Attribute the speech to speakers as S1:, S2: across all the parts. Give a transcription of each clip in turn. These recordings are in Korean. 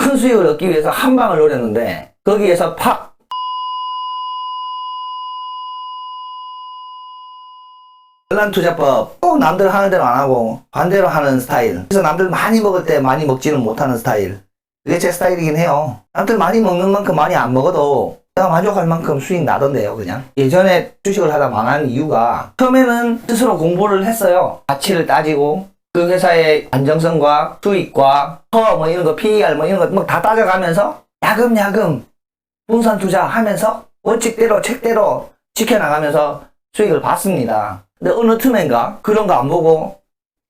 S1: 큰 수익을 얻기 위해서 한 방을 노렸는데 거기에서 팍 전란 투자법 꼭 남들 하는 대로 안 하고 반대로 하는 스타일. 그래서 남들 많이 먹을 때 많이 먹지는 못하는 스타일. 그게 제 스타일이긴 해요. 남들 많이 먹는 만큼 많이 안 먹어도 내가 만족할 만큼 수익 나던데요. 그냥 예전에 주식을 하다 망한 이유가 처음에는 스스로 공부를 했어요. 가치를 따지고 그 회사의 안정성과 수익과 뭐 이런 거 PER 뭐 이런 거 뭐 다 따져가면서 야금야금 분산 투자하면서 원칙대로 책대로 지켜나가면서 수익을 봤습니다. 근데 어느 틈엔가 그런 거 안 보고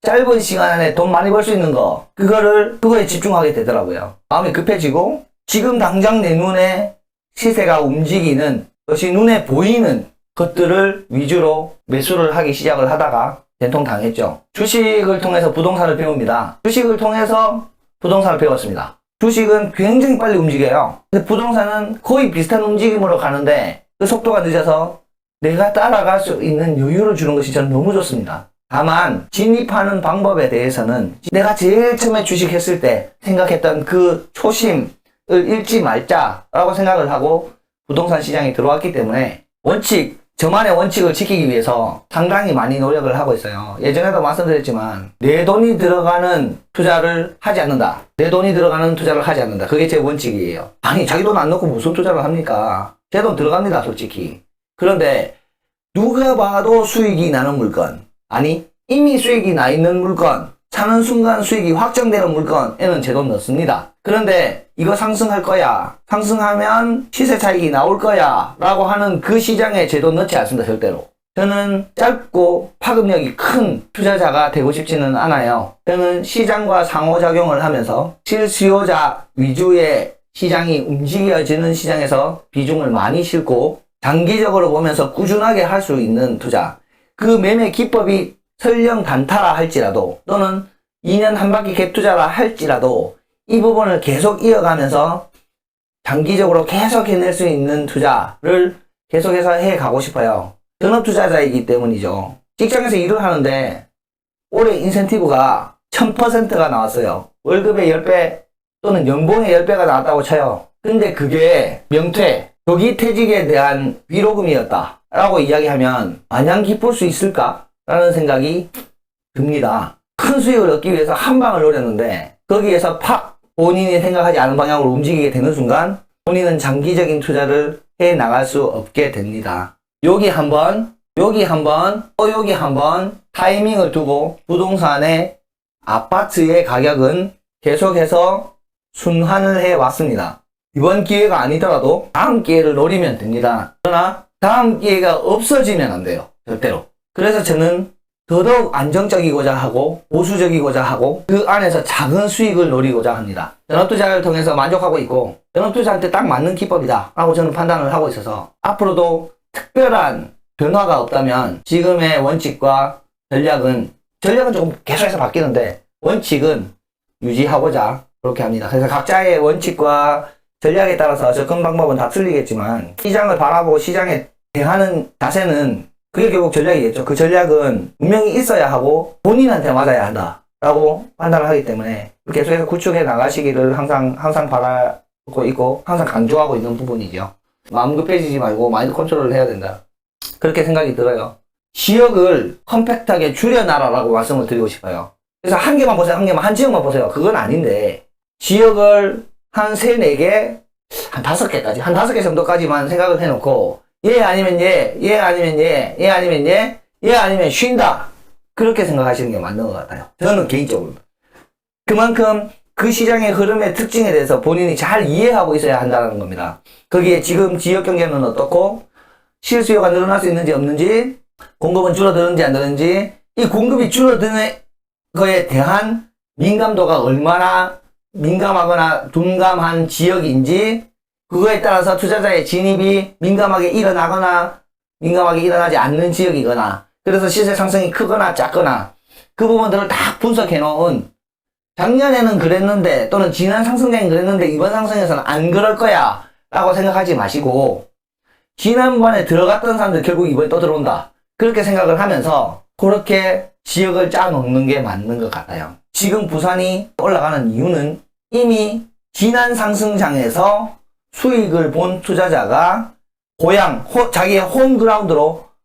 S1: 짧은 시간 안에 돈 많이 벌 수 있는 거 그거에 집중하게 되더라고요. 마음이 급해지고 지금 당장 내 눈에 시세가 움직이는 것이 눈에 보이는 것들을 위주로 매수를 하기 시작을 하다가 된통당했죠. 주식을 통해서 부동산을 배웁니다. 주식을 통해서 부동산을 배웠습니다. 주식은 굉장히 빨리 움직여요. 근데 부동산은 거의 비슷한 움직임으로 가는데 그 속도가 늦어서 내가 따라갈 수 있는 여유를 주는 것이 저는 너무 좋습니다. 다만 진입하는 방법에 대해서는 내가 제일 처음에 주식했을 때 생각했던 그 초심을 잃지 말자라고 생각을 하고 부동산 시장에 들어왔기 때문에 저만의 원칙을 지키기 위해서 상당히 많이 노력을 하고 있어요. 예전에도 말씀드렸지만 내 돈이 들어가는 투자를 하지 않는다. 내 돈이 들어가는 투자를 하지 않는다. 그게 제 원칙이에요. 아니 자기 돈 안 넣고 무슨 투자를 합니까? 제 돈 들어갑니다 솔직히. 그런데 누가 봐도 수익이 나는 물건, 아니 이미 수익이 나 있는 물건, 사는 순간 수익이 확정되는 물건에는 제 돈 넣습니다. 그런데 이거 상승할 거야, 상승하면 시세 차익이 나올 거야 라고 하는 그 시장에 제 돈 넣지 않습니다. 절대로. 저는 짧고 파급력이 큰 투자자가 되고 싶지는 않아요. 저는 시장과 상호작용을 하면서 실수요자 위주의 시장이 움직여지는 시장에서 비중을 많이 싣고 장기적으로 보면서 꾸준하게 할 수 있는 투자, 그 매매 기법이 설령 단타라 할지라도 또는 2년 한 바퀴 갭 투자라 할지라도 이 부분을 계속 이어가면서 장기적으로 계속 해낼 수 있는 투자를 계속해서 해가고 싶어요. 전업투자자이기 때문이죠. 직장에서 일을 하는데 올해 인센티브가 1000%가 나왔어요. 월급의 10배 또는 연봉의 10배가 나왔다고 쳐요. 근데 그게 명퇴, 조기퇴직에 대한 위로금이었다 라고 이야기하면 마냥 기쁠 수 있을까? 라는 생각이 듭니다. 큰 수익을 얻기 위해서 한 방을 노렸는데 거기에서 팍 본인이 생각하지 않은 방향으로 움직이게 되는 순간 본인은 장기적인 투자를 해 나갈 수 없게 됩니다. 여기 한번 타이밍을 두고 부동산의 아파트의 가격은 계속해서 순환을 해 왔습니다. 이번 기회가 아니더라도 다음 기회를 노리면 됩니다. 그러나 다음 기회가 없어지면 안 돼요. 절대로. 그래서 저는 더더욱 안정적이고자 하고 보수적이고자 하고 그 안에서 작은 수익을 노리고자 합니다. 전업투자를 통해서 만족하고 있고 전업투자한테 딱 맞는 기법이다 라고 저는 판단을 하고 있어서 앞으로도 특별한 변화가 없다면 지금의 원칙과 전략은 조금 계속해서 바뀌는데 원칙은 유지하고자 그렇게 합니다. 그래서 각자의 원칙과 전략에 따라서 접근 방법은 다 틀리겠지만 시장을 바라보고 시장에 대하는 자세는 그게 결국 전략이겠죠. 그 전략은 분명히 있어야 하고 본인한테 맞아야 한다 라고 판단을 하기 때문에 계속해서 구축해 나가시기를 항상 바라고 있고 항상 강조하고 있는 부분이죠. 마음 급해지지 말고 마인드 컨트롤을 해야 된다. 그렇게 생각이 들어요. 지역을 컴팩트하게 줄여놔라라고 말씀을 드리고 싶어요. 그래서 한 개만 보세요. 한 지역만 보세요. 그건 아닌데 지역을 한 3, 4개, 한 5개까지, 한 5개 정도까지만 생각을 해놓고 얘 아니면 얘 아니면 얘 아니면 얘 아니면 쉰다. 그렇게 생각하시는 게 맞는 것 같아요. 저는 개인적으로. 그만큼 그 시장의 흐름의 특징에 대해서 본인이 잘 이해하고 있어야 한다는 겁니다. 거기에 지금 지역 경제는 어떻고 실수요가 늘어날 수 있는지 없는지, 공급은 줄어드는지 안 드는지, 이 공급이 줄어드는 거에 대한 민감도가 얼마나 민감하거나 둔감한 지역인지, 그거에 따라서 투자자의 진입이 민감하게 일어나거나 민감하게 일어나지 않는 지역이거나, 그래서 시세 상승이 크거나 작거나 그 부분들을 다 분석해 놓은, 작년에는 그랬는데 또는 지난 상승장이 그랬는데 이번 상승에서는 안 그럴 거야 라고 생각하지 마시고, 지난번에 들어갔던 사람들 결국 이번에 또 들어온다 그렇게 생각을 하면서 그렇게 지역을 짜 놓는 게 맞는 것 같아요. 지금 부산이 올라가는 이유는 이미 지난 상승장에서 수익을 본 투자자가 자기의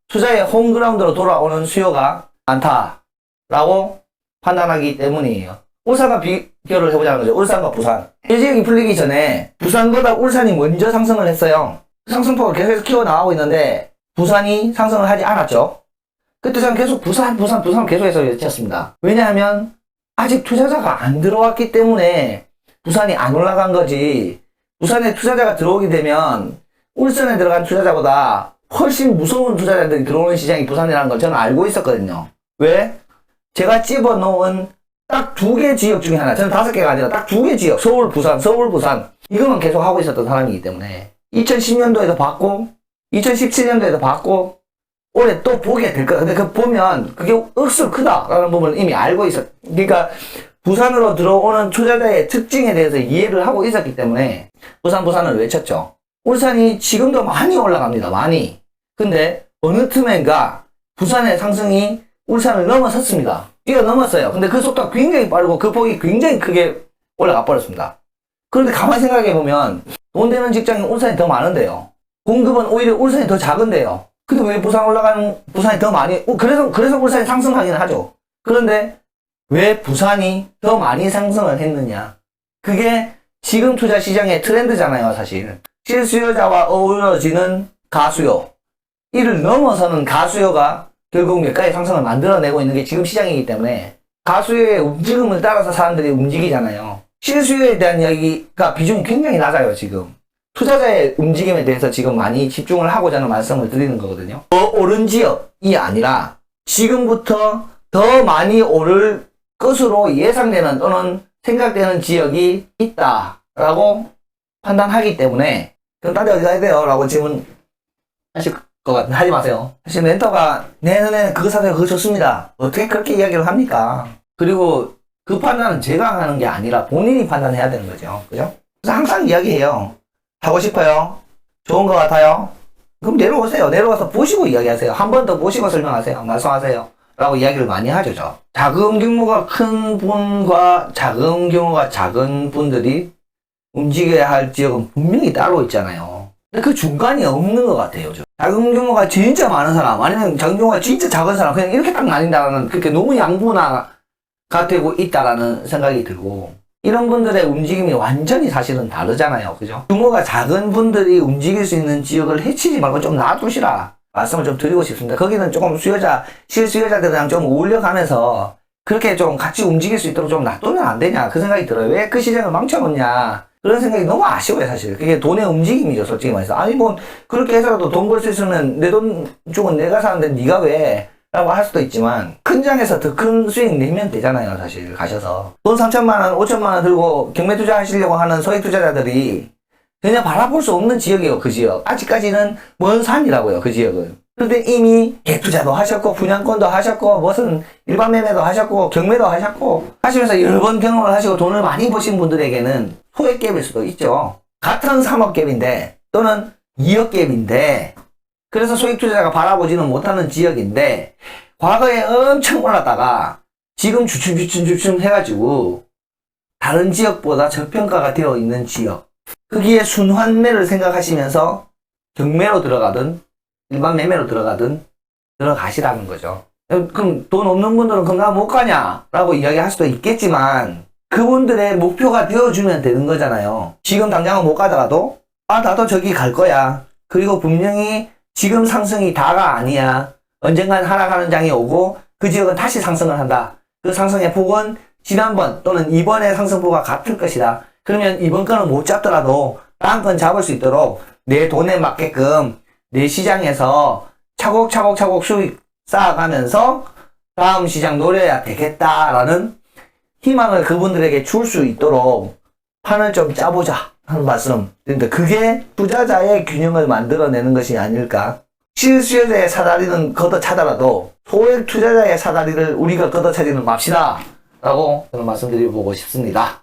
S1: 투자의 홈그라운드로 돌아오는 수요가 많다라고 판단하기 때문이에요. 울산과 비교를 해보자는 거죠. 울산과 부산. 일지역이 풀리기 전에 부산보다 울산이 먼저 상승을 했어요. 상승폭을 계속 키워나가고 있는데 부산이 상승을 하지 않았죠. 그때 저는 계속 부산 계속해서 외쳤습니다. 왜냐하면 아직 투자자가 안 들어왔기 때문에 부산이 안 올라간 거지. 부산에 투자자가 들어오게 되면 울산에 들어간 투자자보다 훨씬 무서운 투자자들이 들어오는 시장이 부산이라는 걸 저는 알고 있었거든요. 왜? 제가 집어넣은 딱 2개 지역 중에 하나, 저는 5개가 아니라 딱 2개 지역, 서울, 부산, 이것만 계속 하고 있었던 사람이기 때문에 2010년도에도 봤고 2017년도에도 봤고 올해 또 보게 될 거야. 근데 보면 그게 억수로 크다라는 부분을 이미 알고 있었. 그러니까 부산으로 들어오는 투자자의 특징에 대해서 이해를 하고 있었기 때문에 부산을 외쳤죠. 울산이 지금도 많이 올라갑니다. 많이. 근데 어느 틈엔가 부산의 상승이 울산을 넘어섰습니다. 뛰어넘었어요. 근데 그 속도가 굉장히 빠르고 그 폭이 굉장히 크게 올라가 버렸습니다. 그런데 가만히 생각해 보면 돈 되는 직장이 울산이 더 많은데요. 공급은 오히려 울산이 더 작은데요. 근데 왜 부산이 더 많이, 그래서 울산이 상승하긴 하죠. 그런데 왜 부산이 더 많이 상승을 했느냐? 그게 지금 투자 시장의 트렌드잖아요, 사실. 실수요자와 어우러지는 가수요. 이를 넘어서는 가수요가 결국 몇가지 상승을 만들어내고 있는 게 지금 시장이기 때문에 가수요의 움직임을 따라서 사람들이 움직이잖아요. 실수요에 대한 이야기가 비중이 굉장히 낮아요, 지금. 투자자의 움직임에 대해서 지금 많이 집중을 하고자 하는 말씀을 드리는 거거든요. 더 오른 지역이 아니라 지금부터 더 많이 오를 것으로 예상되는 또는 생각되는 지역이 있다라고 판단하기 때문에 그럼 딴 데 어디 가야 돼요? 라고 질문 하실 것 같은데 하지 마세요. 사실 멘토가 내년에 그거 사세요. 그거 좋습니다. 어떻게 그렇게 이야기를 합니까? 그리고 그 판단은 제가 하는 게 아니라 본인이 판단해야 되는 거죠. 그죠? 그래서 항상 이야기해요. 하고 싶어요? 좋은 것 같아요? 그럼 내려오세요. 내려와서 보시고 이야기하세요. 한 번 더 보시고 설명하세요. 말씀하세요. 라고 이야기를 많이 하죠. 자금 규모가 큰 분과 자금 규모가 작은 분들이 움직여야 할 지역은 분명히 따로 있잖아요. 근데 그 중간이 없는 것 같아요. 자금 규모가 진짜 많은 사람, 아니면 자금 규모가 진짜 작은 사람, 그냥 이렇게 딱 나뉜다는, 그렇게 너무 양분화가 되고 있다라는 생각이 들고, 이런 분들의 움직임이 완전히 사실은 다르잖아요. 그죠? 규모가 작은 분들이 움직일 수 있는 지역을 해치지 말고 좀 놔두시라. 말씀을 좀 드리고 싶습니다. 거기는 조금 실수요자들이랑 좀 어울려가면서 그렇게 좀 같이 움직일 수 있도록 좀 놔두면 안 되냐. 그 생각이 들어요. 왜 그 시장을 망쳐놓냐. 그런 생각이 너무 아쉬워요, 사실. 그게 돈의 움직임이죠, 솔직히 말해서. 아니, 그렇게 해서라도 돈 벌 수 있으면 내 돈 쪽은 내가 사는데 네가 왜? 라고 할 수도 있지만, 큰 장에서 더 큰 수익 내면 되잖아요, 사실. 가셔서. 돈 3천만원, 5천만원 들고 경매 투자 하시려고 하는 소액 투자자들이 그냥 바라볼 수 없는 지역이에요, 그 지역. 아직까지는 먼 산이라고요, 그 지역은. 근데 이미 개투자도 하셨고, 분양권도 하셨고, 무슨 일반 매매도 하셨고, 경매도 하시면서 여러 번 경험을 하시고 돈을 많이 버신 분들에게는 소액 갭일 수도 있죠. 같은 3억 갭인데, 또는 2억 갭인데, 그래서 소액 투자자가 바라보지는 못하는 지역인데, 과거에 엄청 올랐다가, 지금 주춤 해가지고, 다른 지역보다 저평가가 되어 있는 지역. 거기에 순환매를 생각하시면서, 경매로 들어가든, 일반 매매로 들어가든, 들어가시라는 거죠. 그럼 돈 없는 분들은 건강 못 가냐? 라고 이야기할 수도 있겠지만, 그분들의 목표가 되어주면 되는 거잖아요. 지금 당장은 못 가더라도, 나도 저기 갈 거야. 그리고 분명히 지금 상승이 다가 아니야. 언젠간 하락하는 장이 오고, 그 지역은 다시 상승을 한다. 그 상승의 폭은 지난번 또는 이번의 상승폭과 같을 것이다. 그러면 이번 거는 못 잡더라도, 다음 건 잡을 수 있도록 내 돈에 맞게끔 내 시장에서 차곡차곡 수익 쌓아가면서 다음 시장 노려야 되겠다라는 희망을 그분들에게 줄 수 있도록 판을 좀 짜보자 하는 말씀. 그러니까 그게 투자자의 균형을 만들어내는 것이 아닐까. 실수요자의 사다리는 걷어차더라도 소액 투자자의 사다리를 우리가 걷어차지는 맙시다 라고 저는 말씀드리고 싶습니다.